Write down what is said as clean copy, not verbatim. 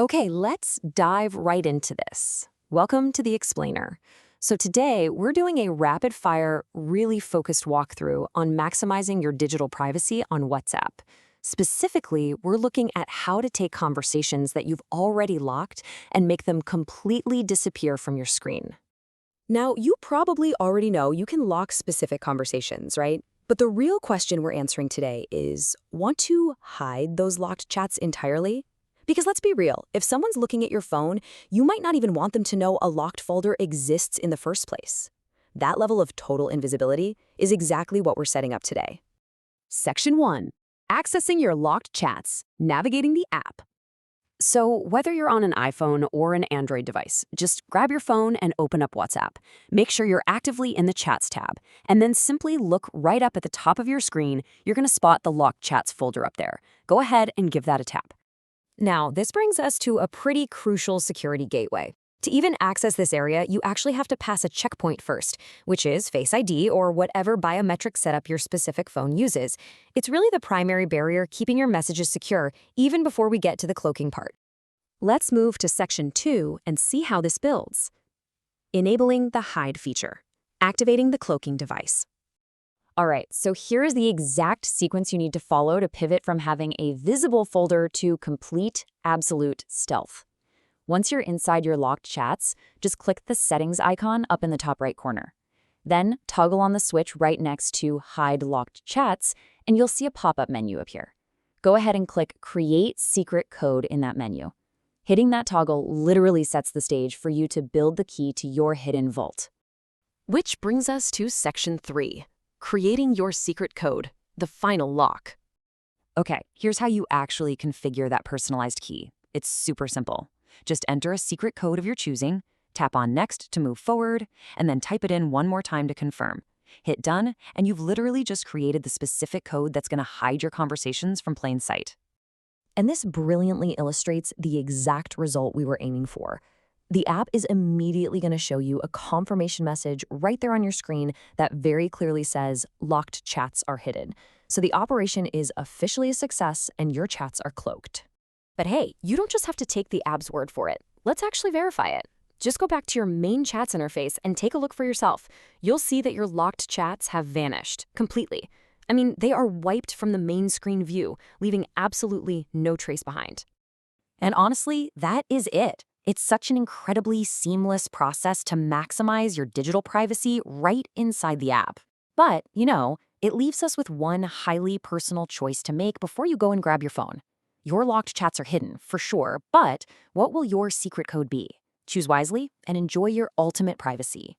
Okay, let's dive right into this. Welcome to the Explainer. So today, we're doing a rapid-fire, really focused walkthrough on maximizing your digital privacy on WhatsApp. Specifically, we're looking at how to take conversations that you've already locked and make them completely disappear from your screen. Now, you probably already know you can lock specific conversations, right? But the real question we're answering today is, want to hide those locked chats entirely? Because let's be real, if someone's looking at your phone, you might not even want them to know a locked folder exists in the first place. That level of total invisibility is exactly what we're setting up today. Section 1. Accessing your locked chats, navigating the app. So whether you're on an iPhone or an Android device, just grab your phone and open up WhatsApp. Make sure you're actively in the Chats tab, and then simply look right up at the top of your screen. You're going to spot the Locked Chats folder up there. Go ahead and give that a tap. Now, this brings us to a pretty crucial security gateway. To even access this area, you actually have to pass a checkpoint first, which is Face ID or whatever biometric setup your specific phone uses. It's really the primary barrier keeping your messages secure, even before we get to the cloaking part. Let's move to Section 2 and see how this builds. Enabling the Hide feature. Activating the cloaking device. All right, so here is the exact sequence you need to follow to pivot from having a visible folder to complete, absolute stealth. Once you're inside your locked chats, just click the settings icon up in the top right corner. Then toggle on the switch right next to Hide Locked Chats, and you'll see a pop-up menu appear. Go ahead and click Create Secret Code in that menu. Hitting that toggle literally sets the stage for you to build the key to your hidden vault. Which brings us to Section 3. Creating your secret code, the final lock. Okay, here's how you actually configure that personalized key. It's super simple. Just enter a secret code of your choosing, tap on Next to move forward, and then type it in one more time to confirm. Hit Done, and you've literally just created the specific code that's going to hide your conversations from plain sight. And this brilliantly illustrates the exact result we were aiming for. The app is immediately going to show you a confirmation message right there on your screen that very clearly says locked chats are hidden. So the operation is officially a success and your chats are cloaked. But hey, you don't just have to take the app's word for it. Let's actually verify it. Just go back to your main chats interface and take a look for yourself. You'll see that your locked chats have vanished completely. I mean, they are wiped from the main screen view, leaving absolutely no trace behind. And honestly, that is it. It's such an incredibly seamless process to maximize your digital privacy right inside the app. But, it leaves us with one highly personal choice to make before you go and grab your phone. Your locked chats are hidden, for sure, but what will your secret code be? Choose wisely and enjoy your ultimate privacy.